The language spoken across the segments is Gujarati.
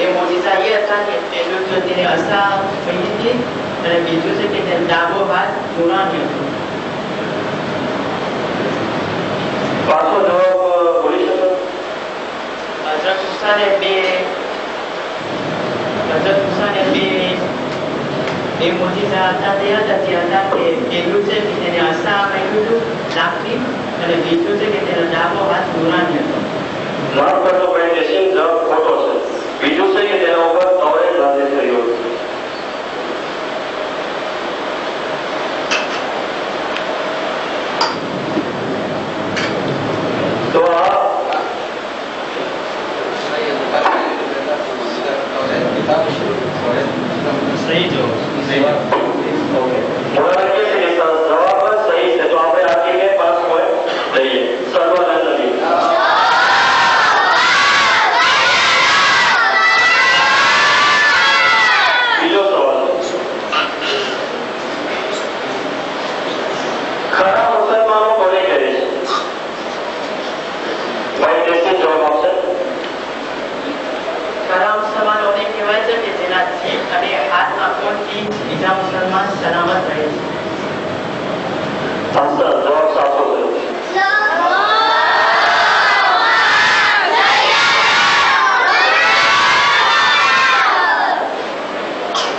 એ મોજીઝા એ હતા કે પહેલું તો તેને અસા કહી હતી અને બીજું છે કે તેનો ડાબો હાથ નૂરાની હતો. પાછો જવાબ બોલી શકો? હઝરત મૂસાને બે મોજીઝા હતા તે હતા જે હતા કે પહેલું છે કે તેને અસા કહ્યું હતું લાકડી અને બીજું છે કે તેનો ડાબો હાથ નૂરાની હતો. માફ કરજો ભાઈ જસીમ, જવાબ ખોટો છે. બીજું છે કે તેના ઉપર તૌરેત નાઝિલ થયું હતું. તો આ સહી જવાબ. જવાબ સહી છે. તો આપણે આપીને 5 પોઈન્ટ લઈએ. સર્વાનંદ નબી. બીજો સવાલ, ખરા મુસલમાનો કોને કહે છે? ભાઈ દેશી જવાબ આપશે. ખરા મુસલમાનોને કહેવાય છે કે જેના જીભ અને હાથના કોણથી બીજા મુસલમાન સલામત રહે છે. જવાબ સાચો છે.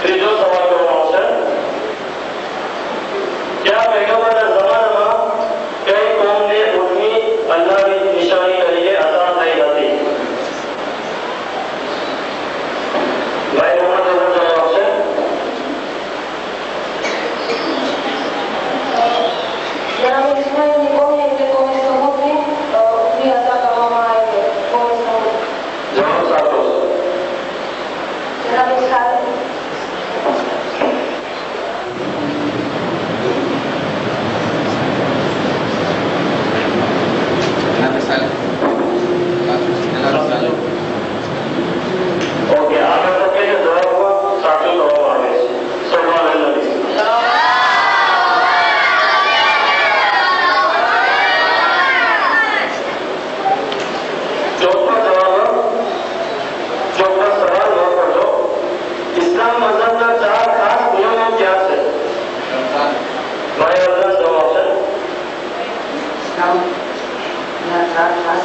ત્રીજો સવાલ કરવામાં આવશે. क्या पैगंबરના જમાનામાં કઈ કોમને ઊંટની અલ્લાહની નિશાની તરીકે અતા થઈ હતી? ભાઈ મોહમ્મદ જવાબ આપશે. जनाब इस्माइल की कौम है कि कौम समूद में उतनी अता કરવામાં આવે છે. कौम समूद. જવાબ સાચો છે. जनाब इस्माइल ઓકે, આગળ તકે જવાબ સાચો કરવામાં આવે છે. સર્વાનંદ નબી. ચોથો જવાબ, ચોથો સવાલ નોટ કરજો. ઇસ્લામ મઝહબના 4 ખાસ નિયમો ક્યાં છે? ભાઈ અર્જન જવાબ આપશે. ઇસ્લામના 4 ખાસ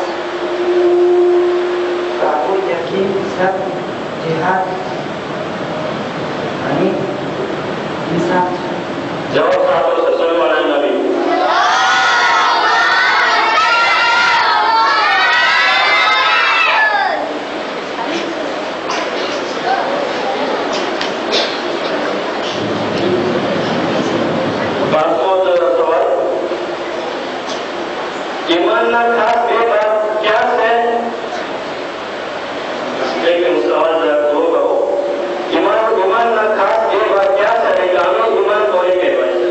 કાબુલ, યકીન, સબ્ર, જિહાદ અને ઇન્સાફ છે. જવાબ સાચો છે. સર્વાનંદ નબી. પાંચમો સવાલ, ઈમાનના ખાસ 2 ભાગ ક્યાં છે? एक सवाल जो कहो, ईमानના ખાસ 2 ભાગ ક્યાં છે? અને ગામનો ઈમાન કોને કહેવાય છે?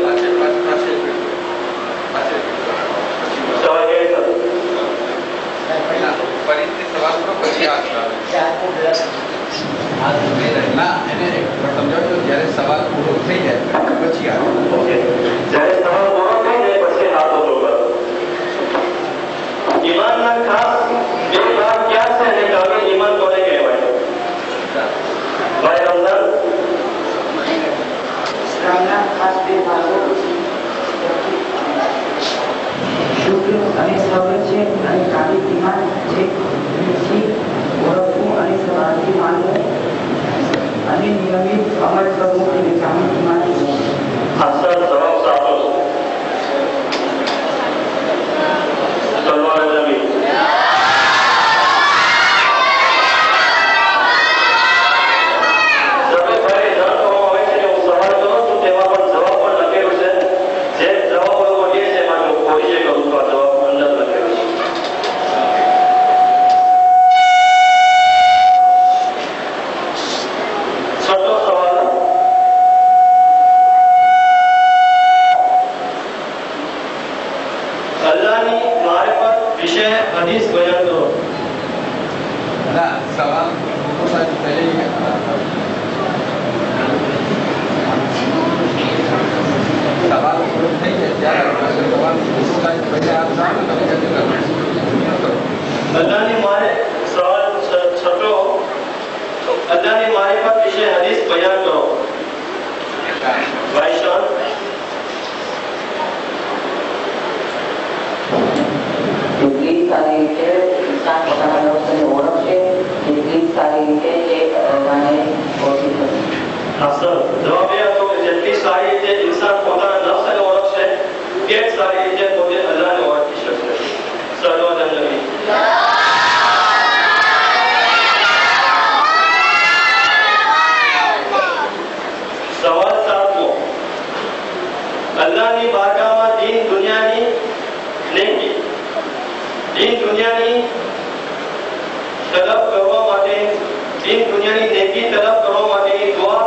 સવાલ એ છે. ના એને સમજાવજો જ્યારે સવાલ પૂરો થઈ જાય પછી આવે. ઓકે, જ્યારે સવાલ પૂરો થઈ જાય પછી હાથ ઊંચો કરો. ઈમાનના ખાસ 2 ભાગ ક્યાં છે? અને ગામનો ઈમાન કોને કહેવાય? ભાઈ રમઝાન. ઇસ્લામના ખાસ 2 ભાગો શુક્ર અને સબ્ર છે અને કાબિલ ઈમાન છે. દિલથી ઓળખવું અને સવારથી માનવું અને નિયમિત અમલ કરવું અને કાબિલ ઈમાન છે. હસન, જવાબ સાચો છે. સલમાન નબી. અલ્લાહની મારિફત વિશે હદીસ બયાન કરો. ભાઈ શાન. કેટલી સારી રીતે ઇન્સાન પોતાના લક્ષ્યને ઓળખશે, કેટલી સારી રીતે તે અલ્લાહને ઓળખી શકશે. હા સર, જવાબ એ હતો કે જેટલી સારી રીતે ઇન્સાન પોતાના નફ્સને ઓળખશે, તે જ સારી રીતે પોતે અલ્લાહને ઓળખી શકશે. સર્વજન નબી. સવાલ 7મો. અલ્લાહની બારગાહમાં દીન દુનિયાની નેકી, દીન દુનિયાની તલબ કરવા માટે, દીન દુનિયાની નેકી તલબ કરવા માટેની દુઆ.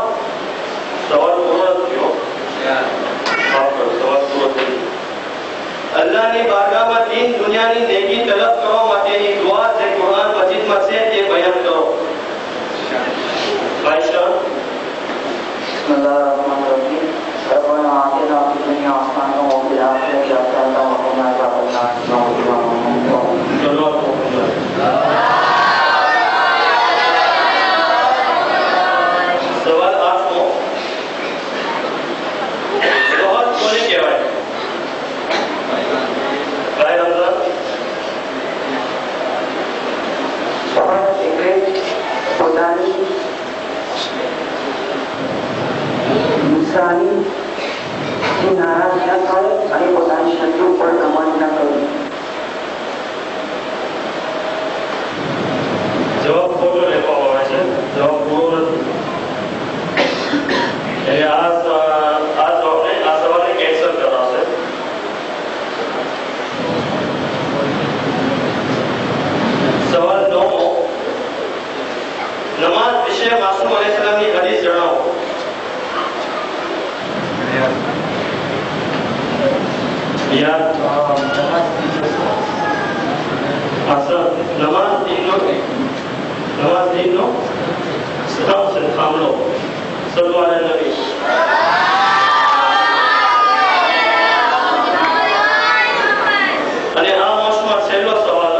સવાલ પૂરો થયો. સવાલ પૂરો થયો. અલ્લાહની બારગાહમાં દીન દુનિયાની નેકી તલબ કરવા માટેની દુઆ જે કુરાન મજીદમાં છે તે બયાન કરો. ભાઈ Shah. Bismillahirrahmanirrahim. Rabbana atina fid dunya hasanatan wa fil akhirati hasanatan wa qina adhaban સવાલ 8મો. જોહર કોને કહેવાય? ભાઈ રમઝાન. જોહર એટલે પોતાની નિશાની નારાજ ન થાય અને પોતાની શત્રુ પર દમન ન કરવું. જવાબ ખોટો લેવામાં આવે છે. જવાબ પૂરો નથી. એટલે આ સવાલને કેન્સલ કરાશે. સવાલ 9મો. નમાઝ વિશે માસૂમ અલૈહિસ્સલામની હદીસ જણાવો. નમાઝ દીનનો સ્તંભ છે, થાંભલો. સલ્લુ અલા નબી. અને આ માસમાં છેલ્લો સવાલ,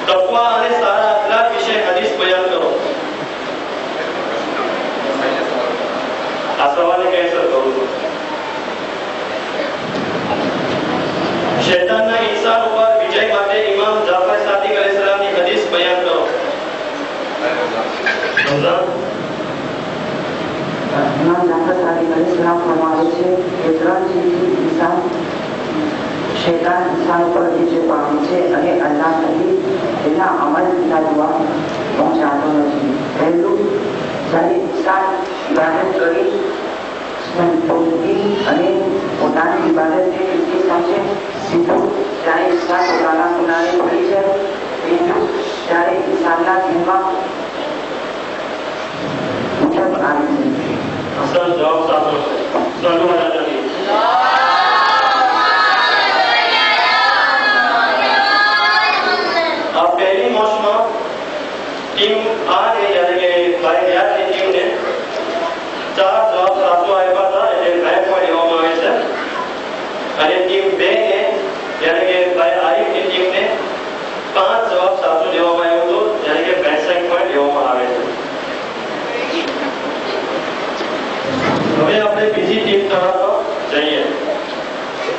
તકવા અને સારા અખલાક વિશે હદીસ બયાન કરો. આ સવાલને કેન્સલ કરું છું. શૈતાનના ઇન્સાન ઉપર વિજય માટે ઇમામ જાફર સાદિક અલૈહિસ્સલામની હદીસ બયાન કરો. ઇમામ જાફર સાદિક અલૈહિસ્સલામ ફરમાવે છે કે 3 ચીજથી ઇન્સાન શૈતાન ઇન્સાન ઉપર વિજય પામે છે અને અલ્લાહ નબી તેના અમલના દુઆ પહોંચાડતો નથી. પહેલું, જ્યારે ઇન્સાન ઇબાદત કરી સંતોષી અને પોતાની ઇબાદતને કેટલી સમજે. બીજું, ત્યારે ઇન્સાન પોતાના ગુનાને ભૂલી જાય. ત્રીજું, ત્યારે ઇન્સાનના દિલમાં ઉજબ આવી છે. અસલ જવાબ સાચો છે. સલ્લુ અલા નબી. આ પહેલી મોસમાં ટીમ આ ને યાની કે ભાઈ યાદની ટીમને 4 જવાબ સાચો આપ્યા હતા, એટલે 2 પોઈન્ટ લેવામાં આવે છે. અને ટીમ 2 ને યાની કે ભાઈ આરિફની ટીમને 5 જવાબ સાચો લેવામાં આવ્યો હતો, યાની કે 62 પોઈન્ટ લેવામાં આવે છે. હવે આપણે બીજી ટીમ તરફ જઈએ.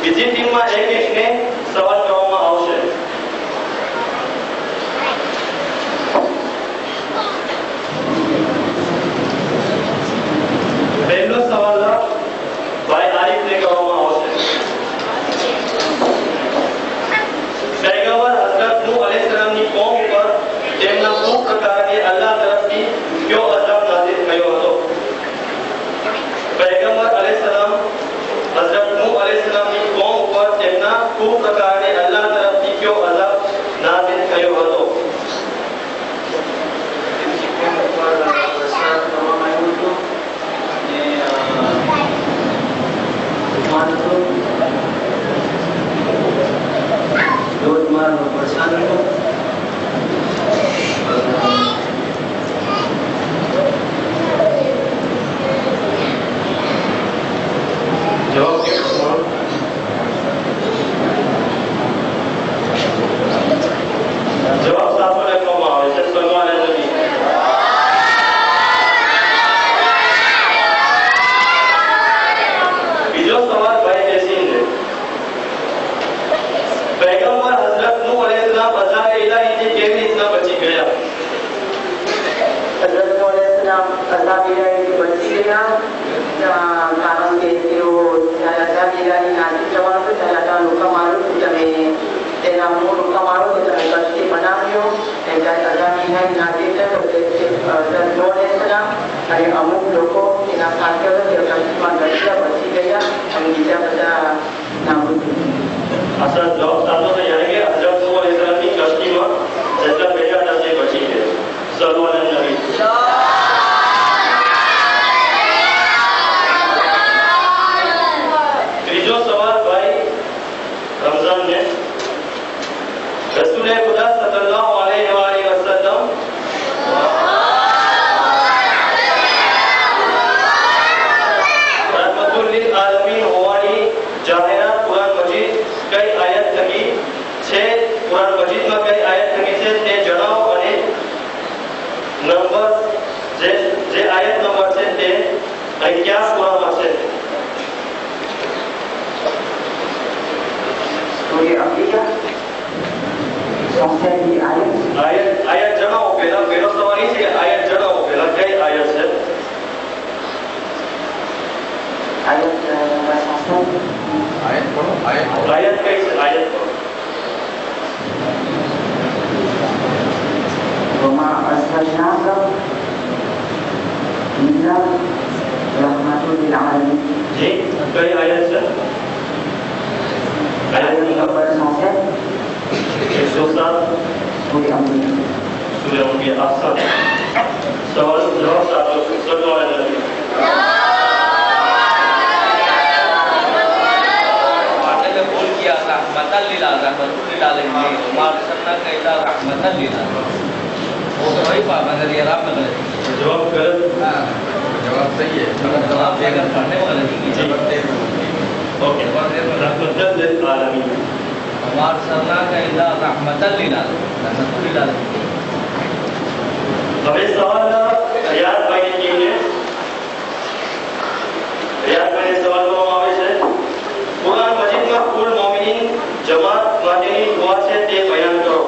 બીજી ટીમમાં એક-એકને સવાલ કરવામાં આવશે. પહેલો સવાલ ભાઈ આરિફને કરવામાં આવશે. પૈગંબર હઝરત નૂહ અલૈહિસ્સલામની કોમ ઉપર તેમના ખૂબ પ્રકારની અલ્લાહ તરફથી કયો અઝાબ નાઝિલ થયો હતો? પૈગંબર અલૈહિસ્સલામ હઝરત નૂહ અલૈહિસ્સલામની કોમ ઉપર તેમના ખૂબ પ્રકારની અલ્લાહ તરફથી કયો અઝાબ નાઝિલ થયો હતો? જવાબ અઝાબીરાથી બચી ગયા, કારણ કે તેઓ જ્યારે અઝાબીરાની નાસી જવાનું હતું ત્યારે આટલા લોકો મારું તમે તેના મૂળ લોકો મારો તો તમે કષ્ટી બનાવ્યો. જ્યારે અઝાબીરાની નાસી છે તો તે અને અમુક લોકો એના સાથે તે કષ્ટીમાં ઘટ્યા બચી ગયા અને બીજા બધા નાબૂદ થયા. અસર જવાબ સાચો છે, યાની કે હઝરત નૂહ અલૈહિસ્સલામની કષ્ટીમાં જેટલા ભેગા હતા તે બચી ગયા. સલ્લલ્લાહુ અલૈહિ વસલ્લમ. ત્રીજો સવાલ ભાઈ રમઝાન ને રસૂલે ખુદા સલ્લલ્લાહુ અલૈહિ વસલ્લમ रहमतुल लिल आलमीन होવાની જાહેરાત કુરાન મજીદ કઈ આયત લખી છે? કુરાન મજીદમાં કઈ આયત લખી છે તે જણાવો અને નંબર જે આયત નંબર છે તે અહીં ક્યાં સૂરામાં છે? Surah Al-Anbiya sampai di આયત જણાવો. પહેલો સવાલ એ છે કે આયત જણાવો, પહેલા કઈ આયત છે? ayat nomor 1. આયત પઢો, આયત પઢો. આયત કઈ છે? આયત પઢો. وما أرسلناك إلا رحمة للعالمين. જી કઈ આયત છે? Ayat આયત nomor 107 107 Surah Al-Anbiya. સૂર્ય અંબિયા. આસાન સવાલ જવાબ સાચો છે. સલ્લલ્લાહુ અલૈહિ વસલ્લમ. ने बोल किया रहमतल लिल आलमीन वमा अरसलनाका इल्ला रहमतल लिल आलमीन. वो तो वही बात अगर ये राम में જવાબ ગલત. હા, જવાબ સહી છે. जवाब अगर पढ़ने में गलती की જવાબ તે ઓકે. रहमतल लिल आलमीन. वमा अरसलनाका इल्ला रहमतल लिल आलमीन. रहमतल लिल आलमीन. હવે સવાલ રિયાઝભાઈની ટીમને રિયાઝભાઈને સવાલ કરવામાં આવે છે. કુરાન મજીદમાં કુલ મોમિનીન જમાત માટેની દુઆ છે તે બયાન કરો.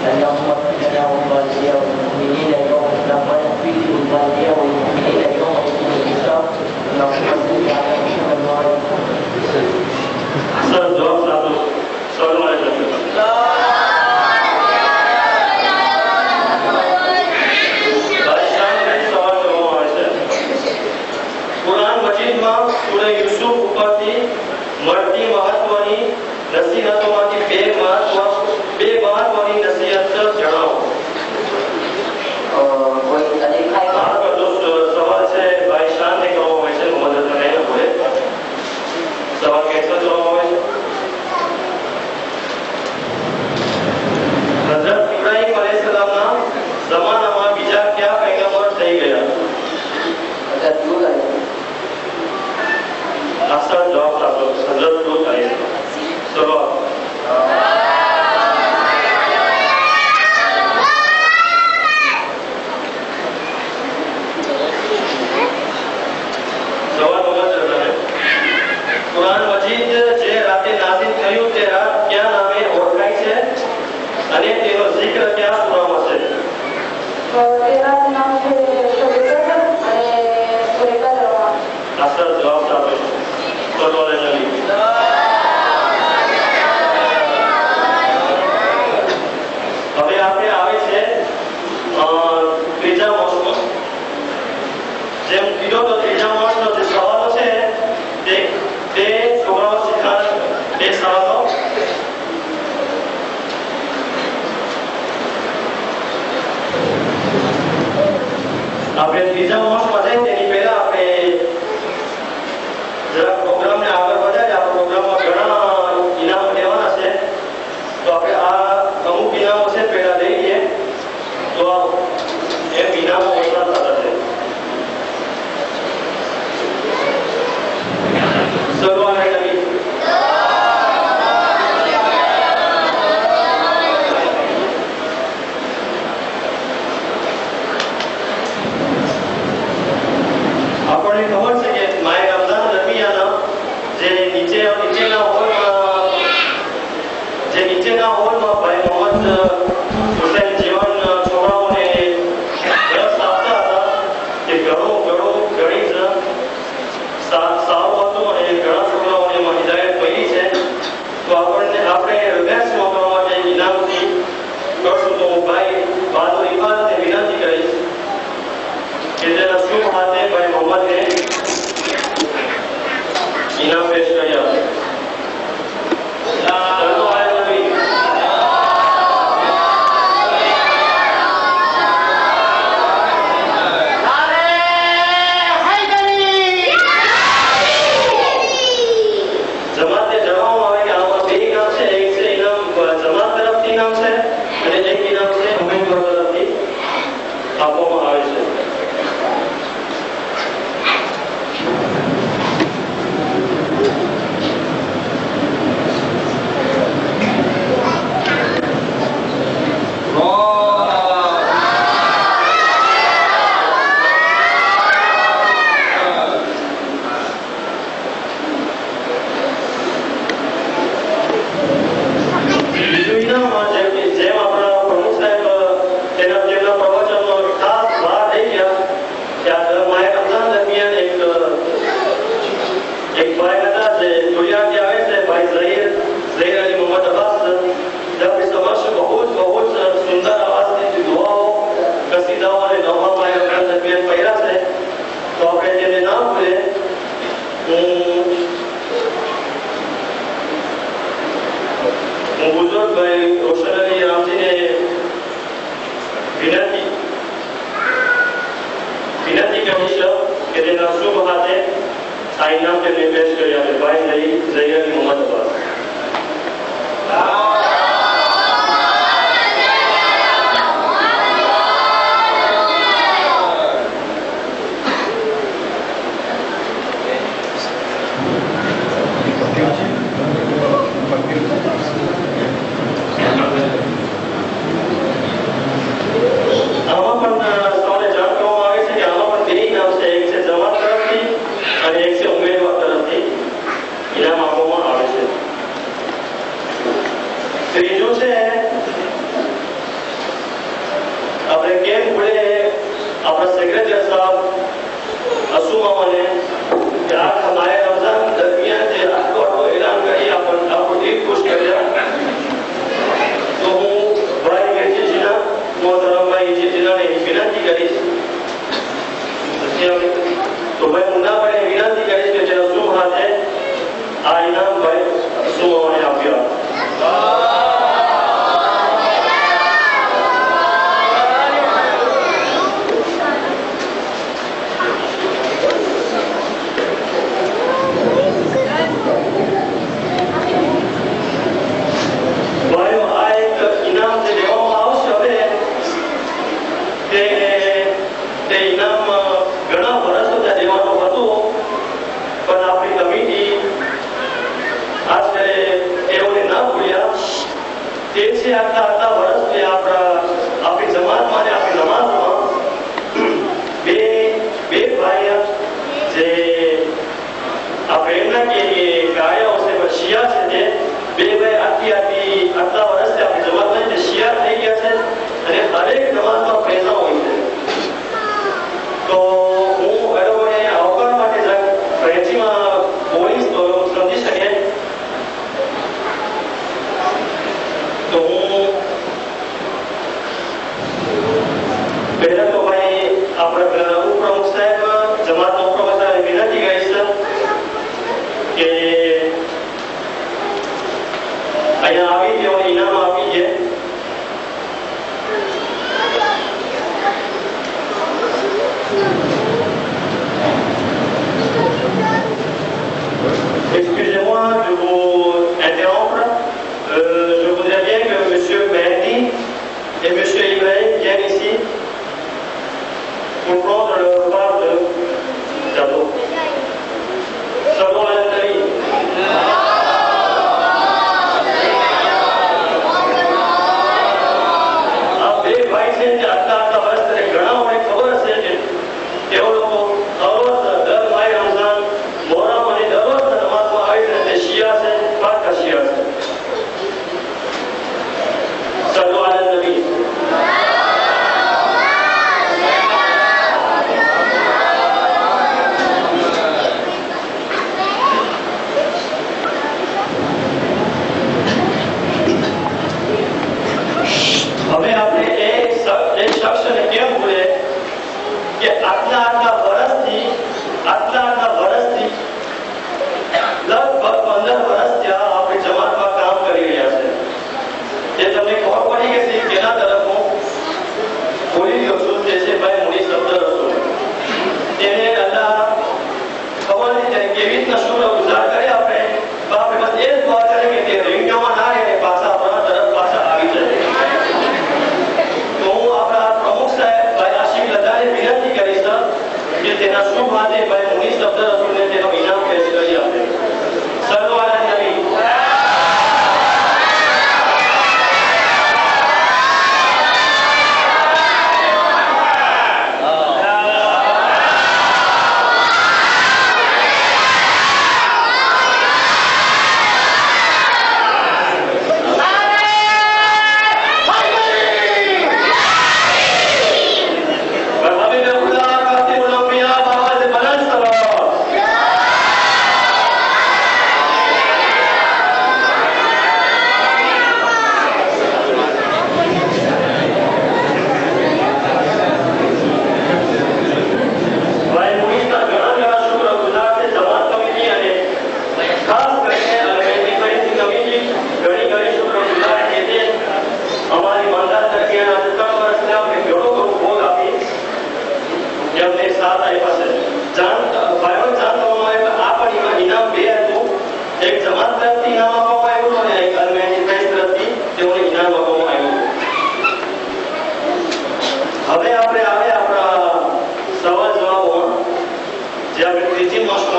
اللهم اغفر لنا ولوالدينا والمؤمنين يوم القيامة واغفر لوالدينا والمؤمنين يوم يقوم الحساب. اللهم صل على محمد وعلى آله وسلم. સર જવાબ સાચો. સલ્લલ્લાહુ અલૈહિ વસલ્લમ. સવાલ કરવામાં આવે છે. કુરાન મજીદમાં સૂરા યુસુફ ઉપરથી મળતી મહત્વની નસીહતોમાંથી બે મહત્વની નસીહત જણાવો. कोई तरीका है આ બધો સવાલ છે ભાઈ શાનને કરવામાં આવે છે. મદદ નહીં પડે. સવાલ કેસો કરવામાં આવે છે. હઝરત ઇબ્રાહીમ અલૈહિસ્સલામના જમાનામાં બીજા કયા પૈગંબર થઈ ગયા? अगर दूर है આસાન જવાબ સાચો. હઝરત લૂત અલૈહિસ્સલામ. ચલો સવાલ નંબર 14. કુરાન મજીદ જે રાતે નાઝિલ થયું તે રાત કયા નામે ઓળખાય છે અને તેનો zikr કયા સૂરામાં છે? तेरा नाम से शुक्र અને સુરેખા દરવા. આસાન જવાબ સાચો. ચલો નબી. હવે આપણે આવે છે ત્રીજા માસમાં. જેમ કીધો તો ત્રીજા માસનો જે સવાલો છે તે છોકરાઓ શીખાડે. તે સવાલો આપણે ત્રીજા માસમાં જઈએ તેની પહેલા આપણે જરા પ્રોગ્રામને આગળ વધારીએ. આ પ્રોગ્રામમાં ઘણા ઇનામો લેવાના છે, તો આપણે આ અમુક ઇનામો છે પહેલા લઈ લઈએ તો એમ ઇનામો ઓછા થતા છે. સલવાન નબી. આપણને ખબર છે કે માય રમઝાન દરમિયાન જે નીચેના હોલમાં हाथे भाई मोहम्मद ने इनाम पेश किया। जमाते जवाब આવે કે આમાં બે ઇનામ છે, એક છે ઇનામ જમાત તરફથી ઇનામ છે અને એક ઇનામ છે ઉમેદવાર તરફથી આપવામાં આવે છે। बुजुर्ग भाई रोशन अली रामजी ने विनती करी છે કે તેના શુભ હાથે આ ઇનામ તેમને પેશ કર્યા છે ભાઈ ઝહીર અલી મોહમ્મદ અબ્બાસ। ત્રીજું છે આપણે કેમ બોલે આપણા સેક્રેટરી સાહેબ અસુમાને કે આ हमारे रमजान दरमियान જે આટલો એલાન કરી આપણો દિલ ખુશ કર્યા તો હું ભાઈ વેજીજીના મોહતરમ ભાઈ વેજીજીનાને વિનંતી કરીશ તો ભાઈ મુન્નાભાઈને વિનંતી કરીશ કે જેનો શુભ હાથે આ ઇનામ ભાઈ અસુમાને આપ્યા। આટલા વર્ષથી આપણી જમાતમાં ને આપણી નમાઝમાં બે ભાઈ જે આપણે એમના કે ગાયા છે શિયા છે તે બે ભાઈ આટલા વર્ષથી આપણી જમાતમાં જે શિયા થઈ ગયા છે અને હરેક નમાઝમાં પૈસા હોય છે। તો હું બરોબર અવકાશ માટે ફ્રેન્ચીમાં બોલીશ તો સમજી શકે तो पहला तो भाई अपना उपप्रमुख साहब जमात उपप्रमुख साहब विनती करीश के અહીંયા આવી ગયો ઇનામ આપી છે। Excusez-moi de vous interrompre. Je voudrais bien que M. Mehdi et M. Ibrahim viennent ici pour prendre leur part de cadeau. Salon al-Nabi. આ બે ભાઈ છે જે આટલા વર્ષથી ઘણા મને ખબર હશે કે તેઓ લોકો દરરોજ દર માય રમઝાન મોહરમ અને દરરોજ નમાઝમાં આવીને તે શિયા છે પાકા શિયા છે। صلوا على النبي। હવે આપણે એક શખ્સને કેમ બોલે કે આટલા વર્ષ જેમને 7 આપ્યા છે. ભાઈઓ જાણ કરવામાં આવે કે આ પણ ઇનામ 2 હતું. એક જમાત તરફથી ઇનામ આપવામાં આવ્યું અને એક અલમેની પ્રેસ તરફથી તેઓને ઇનામ આપવામાં આવ્યું. હવે આપણે આવે આપણા સવાલ જવાબોમાં, જે આપણે ત્રીજી મોસ્ટ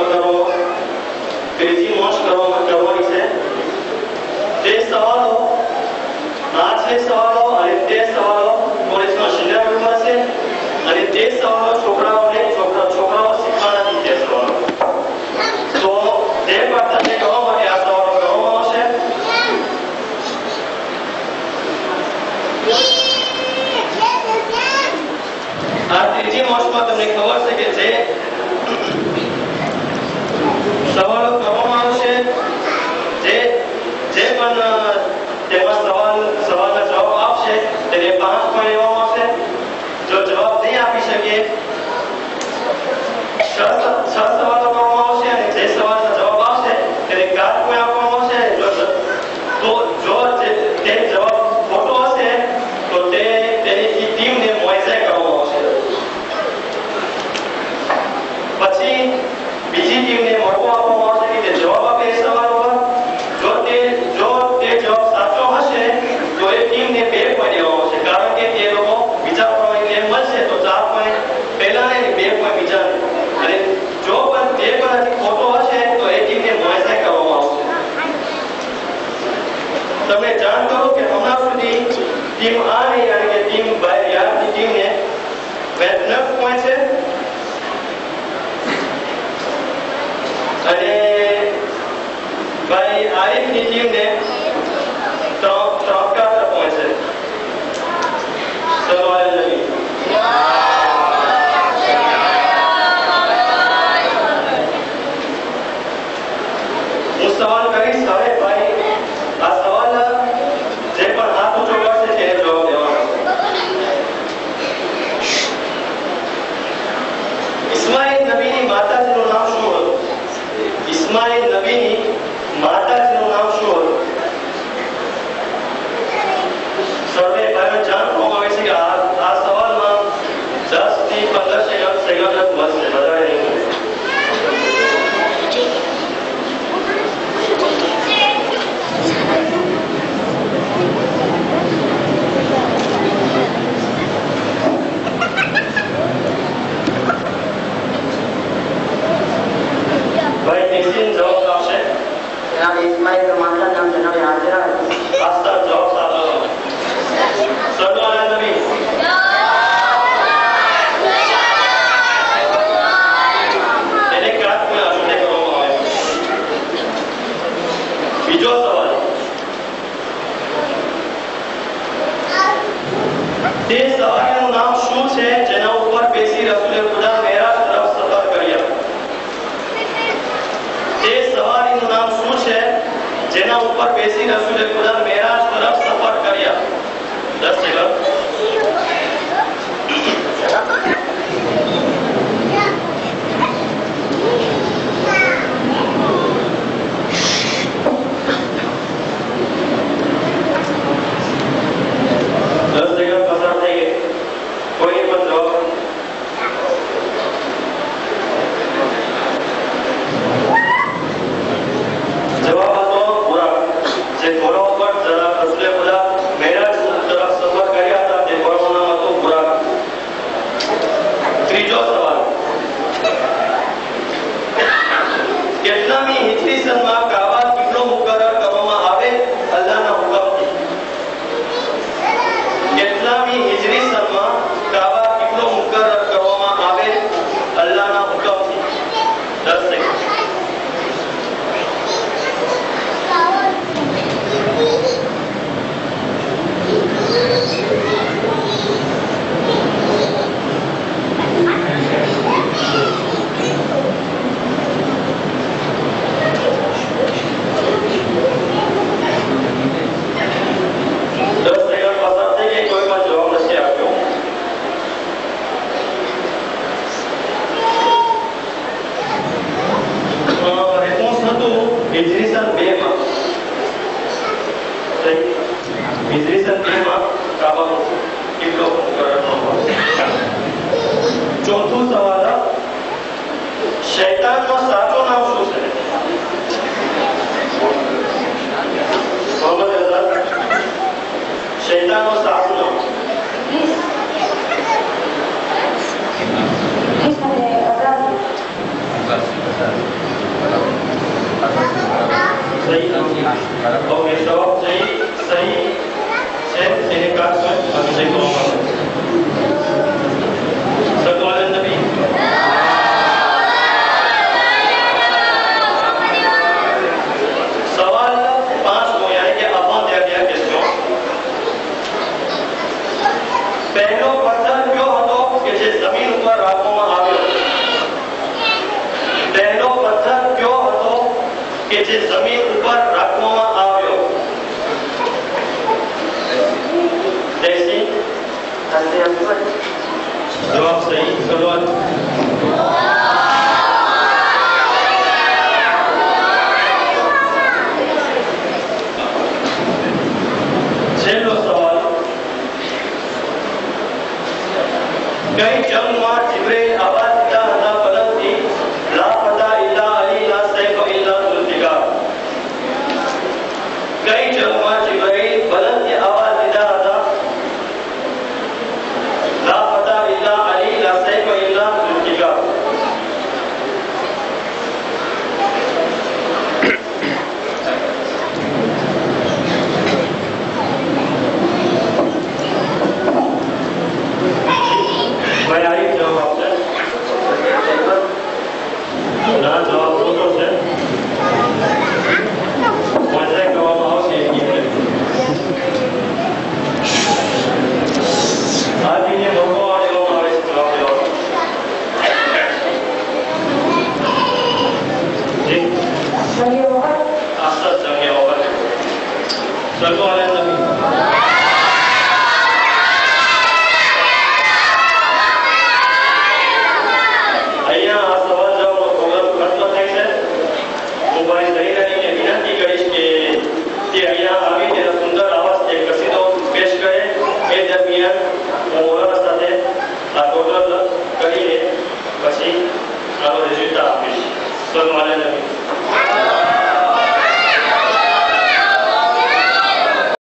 કરવાની છે. તે સવાલો, આ છે સવાલો અને તે સવાલો પોલીસમાં સિનિયર છે અને તે સવાલો છોકરાઓને છોકરાઓ શીખવાના નથી તે સવાલો. તો તે પાઠને કહેવા માટે આ સવાલો કરવામાં આવશે. આ ત્રીજી મોસ્ટમાં તમને ખબર છે કે જે સવાલો કરવામાં આવશે, જે પણ તેમાં સવાલના જવાબ આપશે તેને 5 પોઈન્ટ લેવામાં આવશે. જો જવાબ નહીં આપી શકે 6 સવાલો કરવામાં આવશે અને જે સવાલના જવાબ આવશે તેને 4 પોઈન્ટ આપવામાં આવશે. તો જો તે જવાબ ખોટો હશે તો તેની ટીમને મોઇઝાઈ કરવામાં આવશે. પછી બીજી ટીમને મોકો આપવામાં આવશે કે જવાબ આપે એ સવાલ પર. જો તે જવાબ સાચો હશે તો એ ટીમને 2 પોઈન્ટ લેવામાં આવશે, કારણ કે તે લોકો બીજા પ્રમાણે કેમ મળશે તો 4 પોઈન્ટ પહેલાને અને 2 પોઈન્ટ બીજાને. અને જો પણ તે પણ ખોટો હશે તો એ ટીમને મોઇઝાઈ કરવામાં આવશે. તમે જાણ કરો કે હમણાં સુધી ટીમ આ નહીં યાની કે ટીમ બાય યારની ટીમને 9 પોઈન્ટ છે અને ભાઈ આરિફની ટીમને 3 પોઈન્ટ છે. સવાલ નહીં. હું સવાલ કરીશ. હવે ભાઈ આ સવાલ જે પણ હાથ ઊંચો કરશે તેને જવાબ દેવાનો. ઇસ્માઇલ નબીની માતાજીનું નામ શું હતું? ઇસ્માઇલ નબીની માતાજીનું નામ શું હતું? સર્વે ભાઈઓ જાણ કરવામાં આવે છે કે આ સવાલમાં 10 થી 15 સેકન્ડ જ વધશે, વધારે નહીં. ભાઈ નિશ્ચિત જવાબ આપશે. જનાબ ઇસ્માઇલ માતા નામ જનાબ હાજરા. આસ્તા જવાબ સાચો. સલ્લલ્લાહુ નબી. એને કાટ કોઈ આશરે કરવામાં આવે. બીજો સવાલ. તે સવારીનું નામ શું છે જેના ઉપર બેસી રસૂલે ખુદા મેરાજ તરફ સફર કર્યા? તે સવારીનું નામ શું છે જેના ઉપર બેસી રસૂલે ખુદા મેરાજ તરફ સફર કર્યા? 10 સેકન્ડ. જવાબ હતો બુરાક. જે ઘોડો ઉપર જે જમીન ઉપર રાખવામાં આવ્યો દેશી હસ્તે ઉપર જવાબ સહી શરૂઆત